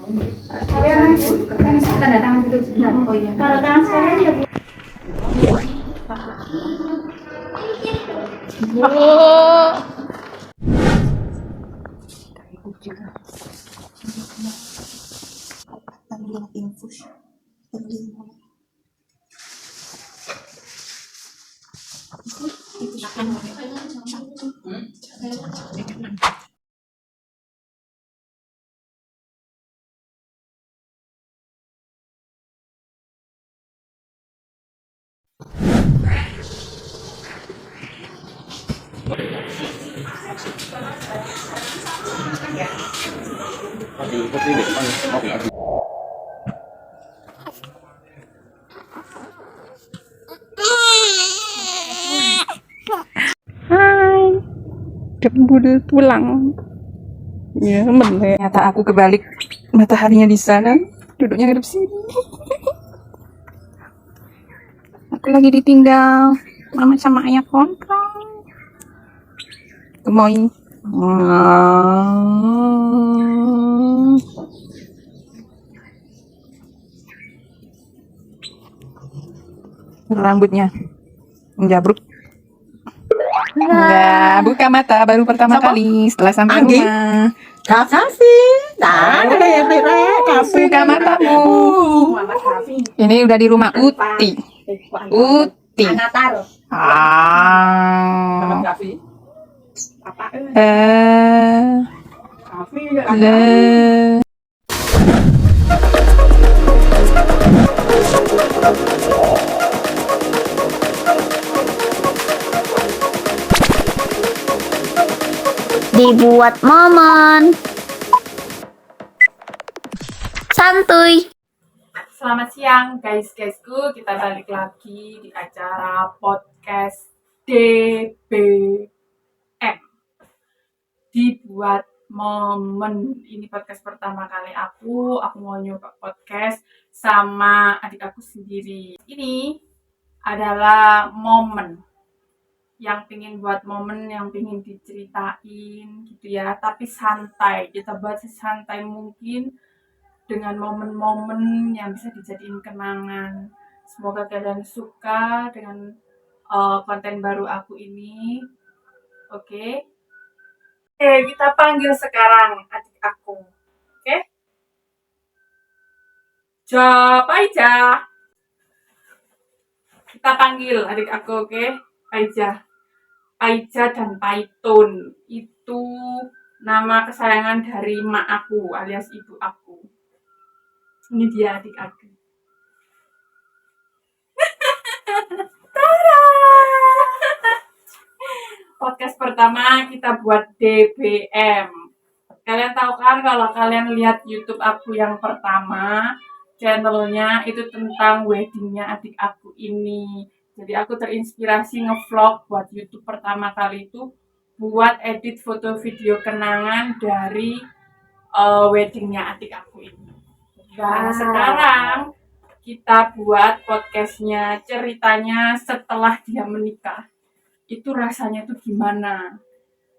Kalian kan tanda tangan dulu sebentar. Oh iya. Kalau tangan saya ya Bu. Hai, kamu udah pulang? Ya, bener. Ternyata aku kebalik mataharinya di sana, duduknya ngadep sini. Aku lagi ditinggal mama sama ayah kontrol. Gemoy. Rambutnya menjabruk. Enggak, buka mata baru pertama kali setelah sampai rumah. Kasih, nah, kasih Buka matamu. Ini udah di rumah Uti. Uti. Ah. Le. Dibuat momen santuy. Selamat siang guysku, kita balik lagi di acara podcast DBM. Dibuat momen. Ini podcast pertama kali aku mau nyoba podcast sama adik aku sendiri. Ini adalah momen yang pingin buat momen, yang pingin diceritain gitu ya, tapi santai, kita buat sesantai mungkin dengan momen-momen yang bisa dijadiin kenangan. Semoga kalian suka dengan konten baru aku ini. Oke. Kita panggil sekarang adik aku. Oke. Paija. Kita panggil adik aku, oke? Paija dan Paitun itu nama kesayangan dari mak aku alias ibu aku. Ini dia adik aku. Podcast pertama kita buat DBM. Kalian tahu kan kalau kalian lihat YouTube aku yang pertama, channelnya itu tentang weddingnya adik aku ini. Jadi aku terinspirasi ngevlog buat YouTube pertama kali itu buat edit foto video kenangan dari weddingnya adik aku ini. Nah, sekarang kita buat podcastnya ceritanya setelah dia menikah. Itu rasanya tuh gimana?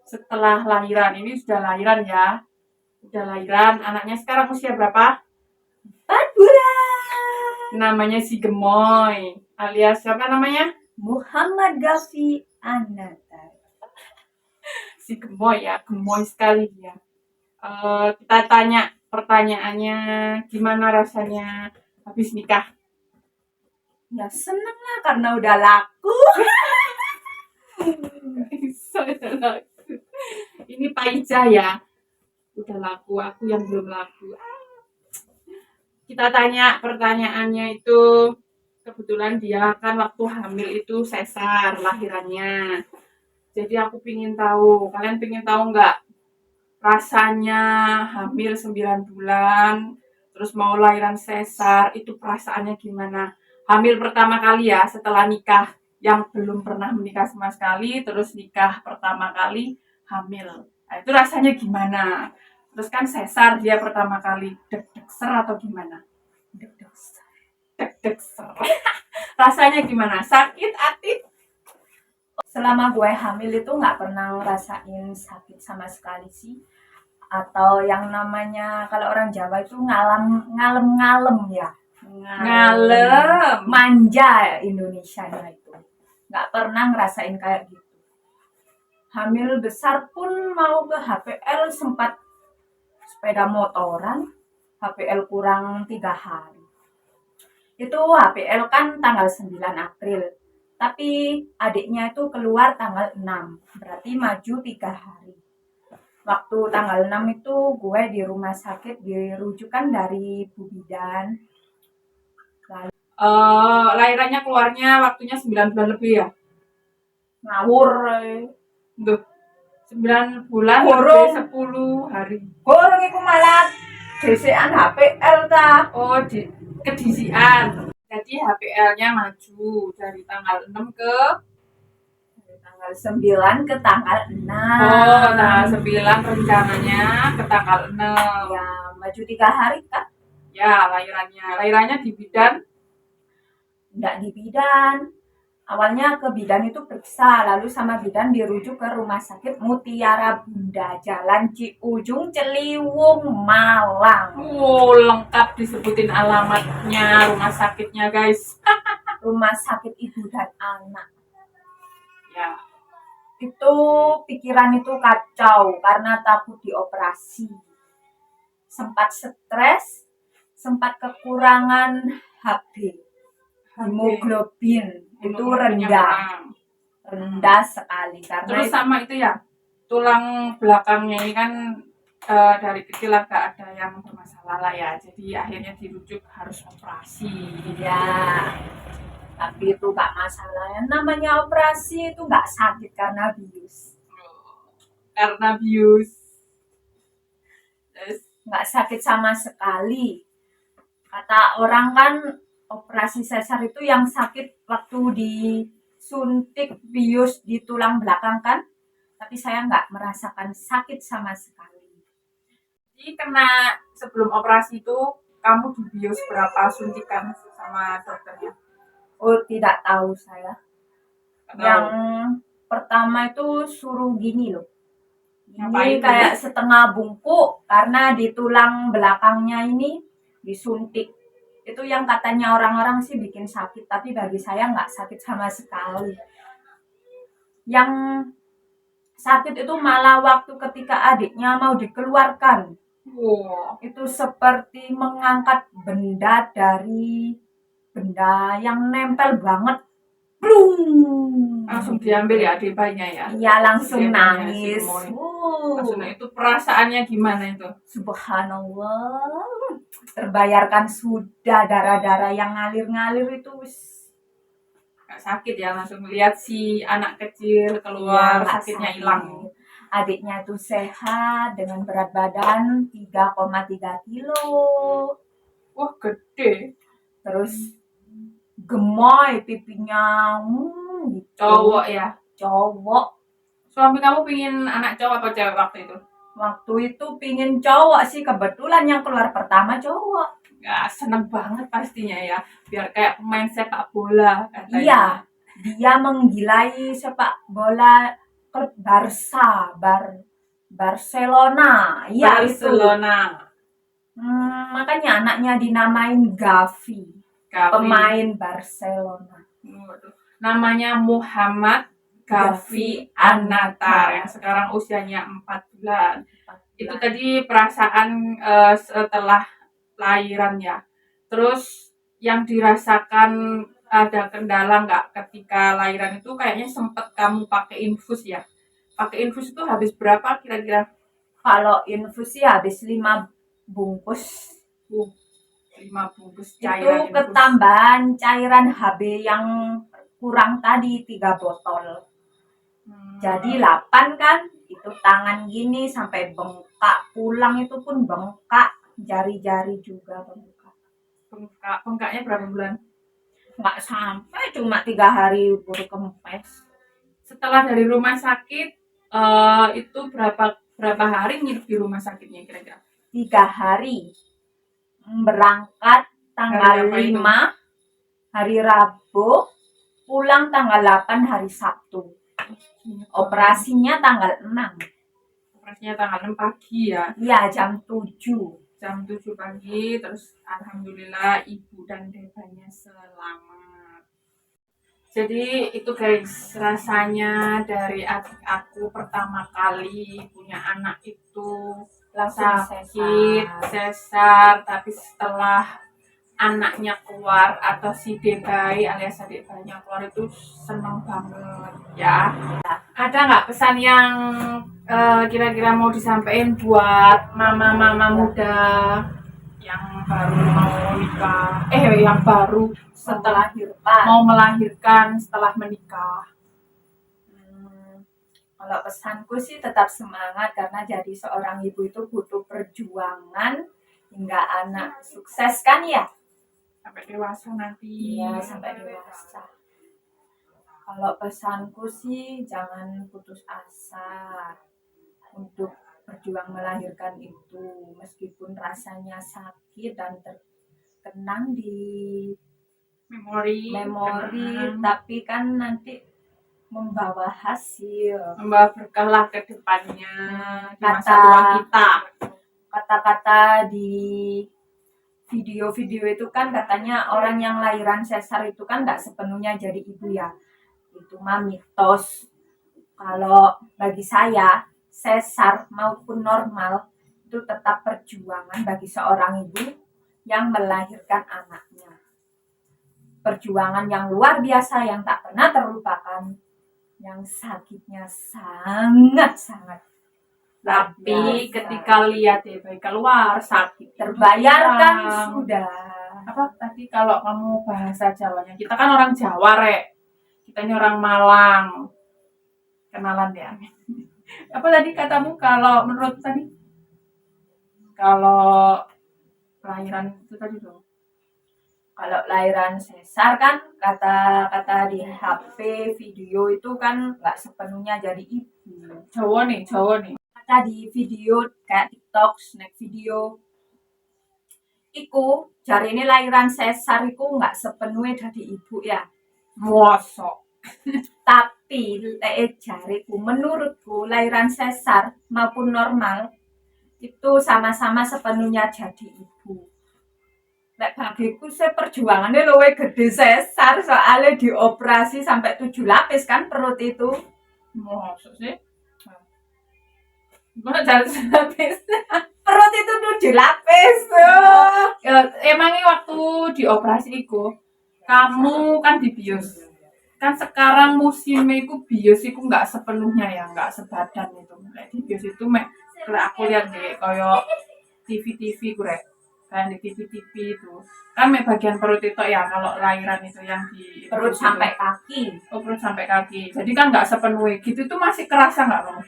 Setelah lahiran, ini sudah lahiran ya. Udah lahiran, anaknya sekarang usia berapa? 4 bulan. Namanya si Gemoy, alias siapa namanya? Muhammad Gafi Anata. Si Gemoy ya, gemoy sekali dia. Kita tanya pertanyaannya, gimana rasanya habis nikah? Ya seneng lah karena udah laku. Ini Paija ya, udah laku, aku yang belum laku. Kita tanya pertanyaannya itu, kebetulan dia kan waktu hamil itu sesar lahirannya. Jadi aku pingin tahu, kalian pingin tahu nggak rasanya hamil 9 bulan, terus mau lahiran sesar, itu perasaannya gimana? Hamil pertama kali ya, setelah nikah, yang belum pernah menikah sama sekali, terus nikah pertama kali hamil. Nah, itu rasanya gimana? Terus kan sesar dia pertama kali, deg-deg ser atau gimana? Deg-deg ser. Rasanya gimana? Sakit, Atit? Selama gue hamil itu nggak pernah ngerasain sakit sama sekali sih. atau yang namanya kalau orang Jawa itu ngalem ya. Ngalem. Manja Indonesia itu. Nggak pernah ngerasain kayak gitu. Hamil besar pun mau ke HPL sempat sepeda motoran, HPL kurang 3 hari. Itu HPL kan tanggal 9 April, tapi adiknya itu keluar tanggal 6, berarti maju 3 hari. Waktu tanggal 6 itu gue di rumah sakit dirujukan dari Bu Bidan. Lahirannya keluarnya waktunya 9 bulan lebih ya? Ngawur. Duh, 9 bulan Gorong. lebih 10 hari. Gorong iku malah desekan HPL ta. Oh, kedisian. Jadi HPL-nya maju dari tanggal 6 ke Tanggal 9 ke tanggal 6. Oh, tanggal 9 rencananya ke tanggal 6. Ya, maju 3 hari kan? Ya, lahirannya di bidan. Enggak di bidan. Awalnya ke bidan itu periksa, lalu sama bidan dirujuk ke Rumah Sakit Mutiara Bunda, Jalan Ciujung, Ciliwung, Malang. Oh, lengkap disebutin alamatnya, rumah sakitnya, guys. Rumah Sakit Ibu dan Anak. Ya, Itu pikiran itu kacau karena takut dioperasi. Sempat stres, sempat kekurangan HB. Hemoglobin itu rendah sekali karena terus sama itu ya, tulang belakangnya ini kan dari kecil agak ada yang bermasalah lah ya, jadi akhirnya dirujuk harus operasi. ya, tapi itu gak masalah. Yang namanya operasi itu gak sakit karena bius. Karena bius. Terus, Gak sakit sama sekali. Kata orang kan operasi sesar itu yang sakit waktu disuntik bius di tulang belakang kan. Tapi saya gak merasakan sakit sama sekali. jadi kena sebelum operasi itu kamu dibius berapa suntikan sama dokternya? Oh, tidak tahu saya. Tahu. Yang pertama itu suruh gini loh. Ngapain Ini kayak setengah bungkuk karena di tulang belakangnya ini disuntik. Itu yang katanya orang-orang sih bikin sakit, tapi bagi saya nggak sakit sama sekali. Yang sakit itu malah waktu ketika adiknya mau dikeluarkan. Wow. Itu seperti mengangkat benda dari benda yang nempel banget. Blung. Langsung diambil ya adik bayinya ya? Iya, langsung Dia punya nangis. si Moy. Langsung, itu perasaannya gimana itu? Subhanallah, terbayarkan sudah darah-darah yang ngalir-ngalir itu Gak sakit ya, langsung melihat si anak kecil keluar, nggak sakitnya sakit. hilang. Adiknya itu sehat dengan berat badan 3,3 kilo. Wah, gede. Terus gemoy pipinya, gitu. Cowok ya. Cowok. Suami kamu pingin anak cowok apa cewek waktu itu? Waktu itu pingin cowok sih, kebetulan yang keluar pertama cowok. Ya, seneng banget pastinya ya. Biar kayak pemain sepak bola katanya. Iya, dia menggilai sepak bola klub Barcelona. Iya, Barcelona. itu. Makanya anaknya dinamain Gavi, pemain Barcelona. Waduh. Namanya Muhammad Gavi Anatar yang sekarang usianya 4 bulan. Itu tadi perasaan setelah lahiran ya. Terus yang dirasakan ada kendala nggak ketika lahiran itu? Kayaknya sempet kamu pakai infus ya. Pakai infus itu habis berapa kira-kira? Kalau infus sih habis 5 bungkus. 5 bungkus Itu cairan infus. ketambahan cairan HB yang kurang tadi 3 botol. Jadi 8 kan, itu tangan gini sampai bengkak, pulang itu pun bengkak, jari-jari juga bengkak. Bengkaknya berapa bulan? Nggak sampai, cuma 3 hari baru kempes. Setelah dari rumah sakit itu berapa hari nginep di rumah sakitnya kira-kira? 3 hari. Berangkat tanggal Hari apa 5 hari Rabu, pulang tanggal 8 hari Sabtu. Operasinya tanggal 6. Operasinya tanggal 6 pagi ya. Iya, jam 7. Jam 7 pagi, terus alhamdulillah ibu dan bapaknya selamat. Jadi itu guys, rasanya dari adik aku pertama kali punya anak itu Langsung sakit, sesar, tapi setelah anaknya keluar atau si Debai alias adik bayinya keluar itu seneng banget ya. Ada nggak pesan yang kira-kira mau disampaikan buat mama-mama muda yang baru mau nikah, yang baru setelah mau melahirkan setelah menikah? Kalau pesanku sih tetap semangat, karena jadi seorang ibu itu butuh perjuangan hingga anak sukses kan ya. Sampai dewasa nanti. Iya, sampai dewasa. Kalau pesanku sih jangan putus asa untuk berjuang melahirkan itu, meskipun rasanya sakit dan terkenang di memori, tapi kan nanti membawa hasil, membawa berkah lah ke depannya di masa tua kita. Kata-kata di video-video itu kan katanya orang yang lahiran sesar itu kan nggak sepenuhnya jadi ibu ya. Itu mah mitos. Kalau bagi saya, sesar maupun normal itu tetap perjuangan bagi seorang ibu yang melahirkan anaknya. Perjuangan yang luar biasa yang tak pernah terlupakan, yang sakitnya sangat-sangat. Tapi ketika lihat bayi keluar sakit terbayarkan sudah. Apa tadi kalau kamu bahasa Jawanya? Kita kan orang Jawa, Rek. Kita ini orang Malang. Kenalan ya. Apa tadi katamu kalau menurut tadi? Kalau lahiran itu tadi dong. Kalau lahiran sesar kan kata-kata di HP video itu kan nggak sepenuhnya jadi ibu. Jawa nih. Kata di video kayak TikTok, snack video. Iku jari ini lahiran sesar iku nggak sepenuhnya jadi ibu ya. Mosok. Tapi jariku menurutku lahiran sesar maupun normal itu sama-sama sepenuhnya jadi ibu. Lek bagiku perjuangannya luwih gede sesar, soalnya dioperasi sampai 7 lapis kan perut itu. Maksud sih? Mana jalan lapis? Perut itu 7 lapis. Emangnya waktu dioperasi itu kamu kan di bios. Kan sekarang musimnya itu bios itu nggak sepenuhnya ya, nggak sebadan itu. Di bios itu aku lihat deh kayak TV gue. Kayak di TV itu kan bagian perut itu ya, kalau lahiran itu yang di perut sampai kaki. Oh, perut sampai kaki, jadi kan nggak sepenuhnya gitu. Itu masih kerasa nggak kamu?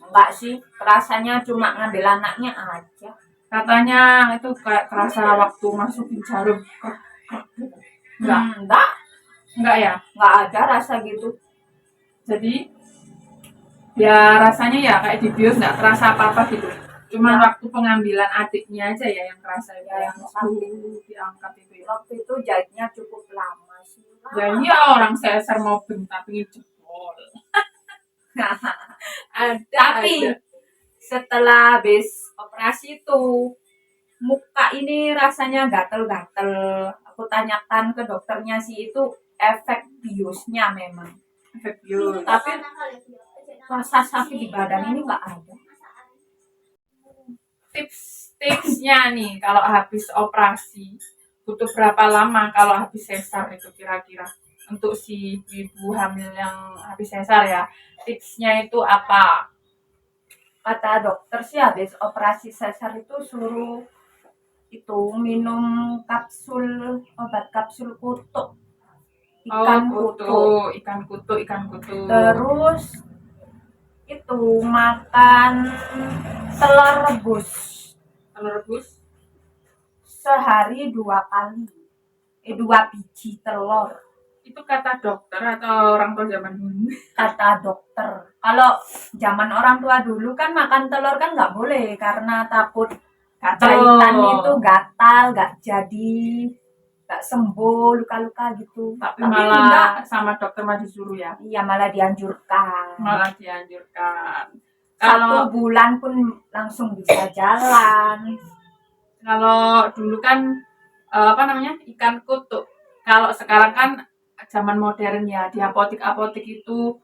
Enggak sih, kerasanya cuma ngambil anaknya aja. Katanya itu kayak kerasa waktu masukin jarum. Enggak ya, nggak ada rasa gitu. Jadi ya rasanya ya kayak di bios, nggak terasa apa-apa gitu. Cuma waktu pengambilan adiknya aja ya yang kerasa ya, yang diangkat itu ya. Waktu itu jahitnya cukup lama sih. Ya iya, orang sesar mau bentar pengen jempol. Tapi setelah habis operasi itu muka ini rasanya gatel-gatel. Aku tanyakan ke dokternya sih, itu efek biusnya memang. Efek bius. Tapi rasa sakit di badan ini nggak ada. Tipsnya nih, kalau habis operasi butuh berapa lama kalau habis sesar itu kira-kira untuk si ibu hamil yang habis sesar ya? Tipsnya itu apa? Kata dokter sih habis operasi sesar itu suruh itu minum obat kapsul kutuk. Ikan kutuk. Terus itu makan telur rebus sehari 2 kali, 2 biji telur. Itu kata dokter atau orang tua zaman dulu? Kata dokter. Kalau zaman orang tua dulu kan makan telur kan nggak boleh karena takut jahitan itu gatal, nggak sembuh, luka-luka gitu. Tapi malah enggak, sama dokter mah disuruh ya? Iya, malah dianjurkan. Kalau 1 bulan pun langsung bisa jalan. kalau dulu kan apa namanya, ikan kutuk. Kalau sekarang kan zaman modern ya, di apotek-apotek itu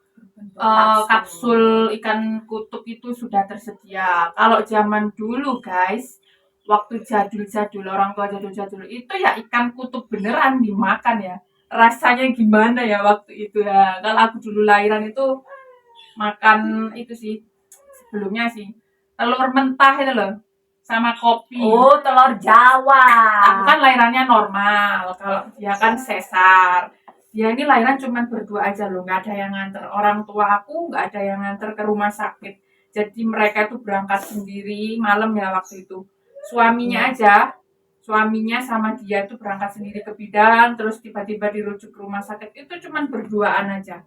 kapsul ikan kutuk itu sudah tersedia. Kalau zaman dulu guys, waktu jadul-jadul, orang tua jadul-jadul itu ya ikan kutub beneran dimakan ya. Rasanya gimana ya waktu itu ya. Kalau aku dulu lahiran itu makan itu sih, sebelumnya sih telur mentah itu loh sama kopi. Oh, telur Jawa. Aku kan lahirannya normal, kalau dia kan sesar. Dia ini lahiran cuma berdua aja loh, nggak ada yang nganter. Orang tua aku nggak ada yang nganter ke rumah sakit. Jadi mereka itu berangkat sendiri malam ya waktu itu. Suaminya aja, suaminya sama dia itu berangkat sendiri ke bidan, terus tiba-tiba dirujuk ke rumah sakit. Itu cuma berduaan aja.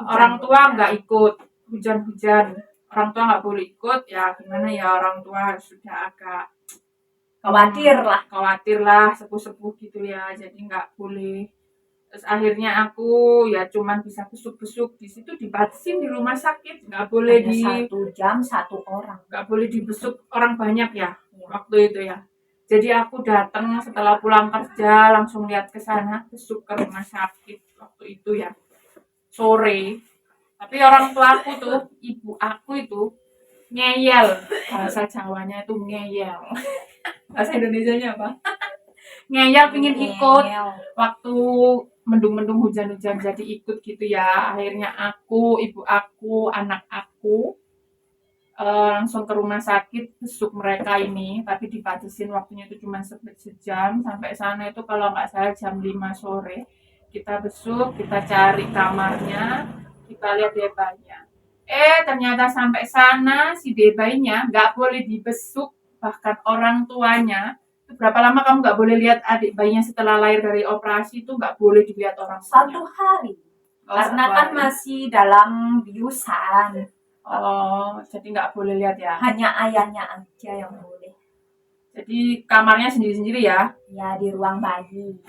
Orang tua nggak ikut, hujan-hujan. Orang tua nggak boleh ikut, ya gimana ya, orang tua sudah agak khawatir lah sepuh-sepuh gitu ya, jadi nggak boleh. Terus akhirnya aku ya cuman bisa besuk-besuk di situ, dibatasin di rumah sakit, nggak boleh Hanya 1 jam 1 orang. nggak boleh dibesuk orang banyak ya Iya. waktu itu ya. Jadi aku datang setelah pulang kerja langsung lihat ke sana, besuk ke rumah sakit waktu itu ya, sore. Tapi orang tua aku tuh, ibu aku itu ngeyel, bahasa Jawanya itu ngeyel. Bahasa Indonesianya apa? Ngeyel pingin ikut. Waktu mendung-mendung hujan-hujan jadi ikut gitu ya. Akhirnya aku, ibu aku, anak aku langsung ke rumah sakit besuk mereka ini, tapi dibatasin waktunya itu cuma sejam. Sampai sana itu kalau nggak salah jam 5 sore. Kita besuk, kita cari kamarnya, kita lihat debanya. Ternyata sampai sana si debainya nggak boleh dibesuk, bahkan orang tuanya. Berapa lama kamu nggak boleh lihat adik bayinya setelah lahir dari operasi itu, nggak boleh dilihat orang tuanya. 1 hari. Oh, Karena 1 kan hari. masih dalam biusan. Oh, jadi nggak boleh lihat ya. Hanya ayahnya aja yang boleh. Jadi kamarnya sendiri-sendiri ya, Ya, di ruang bayi.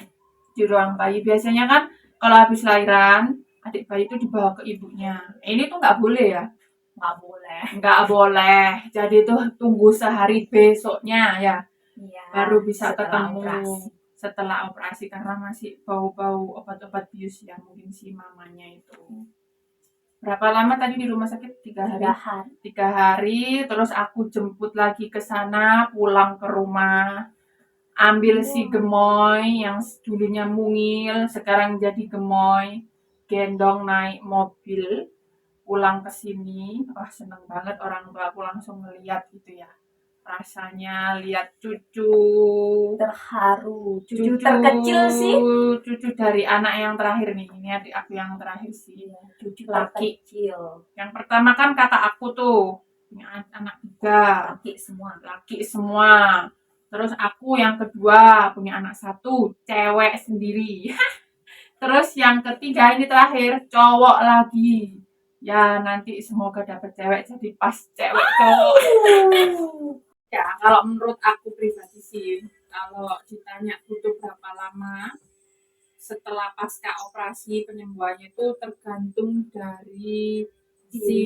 di ruang bayi. Biasanya kan kalau habis lahiran, adik bayi itu dibawa ke ibunya. Ini tuh nggak boleh ya. Nggak boleh. Nggak boleh. Jadi tuh tunggu sehari besoknya ya, Iya, baru bisa setelah ketemu operasi. setelah operasi, karena masih bau-bau obat-obat bius ya mungkin si mamanya itu. Berapa lama tadi di rumah sakit? 3 hari. 3 hari. 3 hari, terus aku jemput lagi ke sana, pulang ke rumah, ambil si gemoy yang dulunya mungil, sekarang jadi gemoy, gendong naik mobil, pulang ke sini. Wah, seneng banget orang tua aku langsung ngeliat gitu ya. Rasanya lihat cucu Terharu. Cucu terkecil sih. Cucu dari anak yang terakhir nih. Ini adik aku yang terakhir sih. Cucu Laki. terkecil. Yang pertama kan kakak aku tuh punya anak 3, Laki semua. laki semua. Terus aku yang kedua punya anak 1, cewek sendiri. Terus yang ketiga ini terakhir cowok lagi. Ya nanti semoga dapat cewek, jadi pas cewek cowok. Ya kalau menurut aku pribadi sih, kalau ditanya butuh berapa lama setelah pasca operasi, penyembuhannya itu tergantung dari si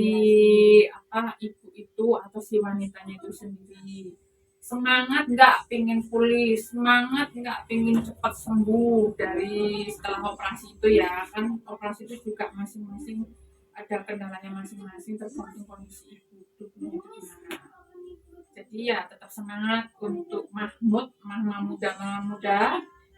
ibu itu atau si wanitanya itu sendiri. Semangat nggak pengen pulih, semangat nggak pengen cepat sembuh dari setelah operasi itu ya, kan operasi itu juga masing-masing ada kendalanya masing-masing, tergantung kondisi ibu tubuhnya itu gimana. Jadi ya tetap semangat untuk Mahmud, mama muda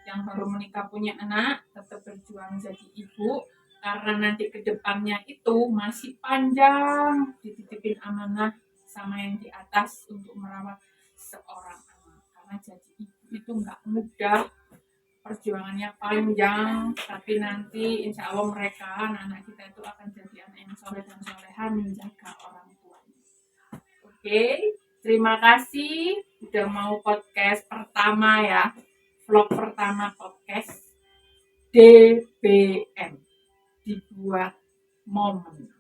yang baru menikah punya anak, tetap berjuang jadi ibu, karena nanti ke depannya itu masih panjang, dititipin amanah sama yang di atas untuk merawat seorang anak. Karena jadi ibu itu nggak mudah, perjuangannya panjang, tapi nanti insya Allah mereka, anak-anak kita itu akan jadi anak yang soleh dan soleha, menjaga orang tuanya. Oke. Terima kasih udah mau podcast pertama ya, vlog pertama podcast DBM, dibuat momen.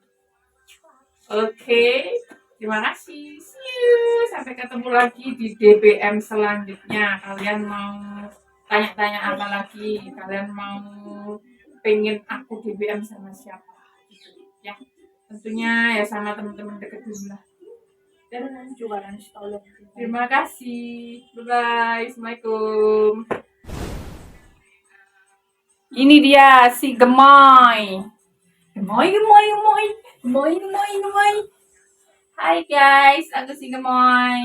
Oke, terima kasih. See you. Sampai ketemu lagi di DBM selanjutnya. Kalian mau tanya-tanya apa lagi? Kalian mau pengen aku DBM sama siapa? Gitu ya. tentunya ya sama teman-teman dekat dulu lah. Dan jualan tolong. Terima kasih. Bye-bye. Assalamualaikum. Ini dia si gemoy. Gemoy. Hai guys, aku si gemoy.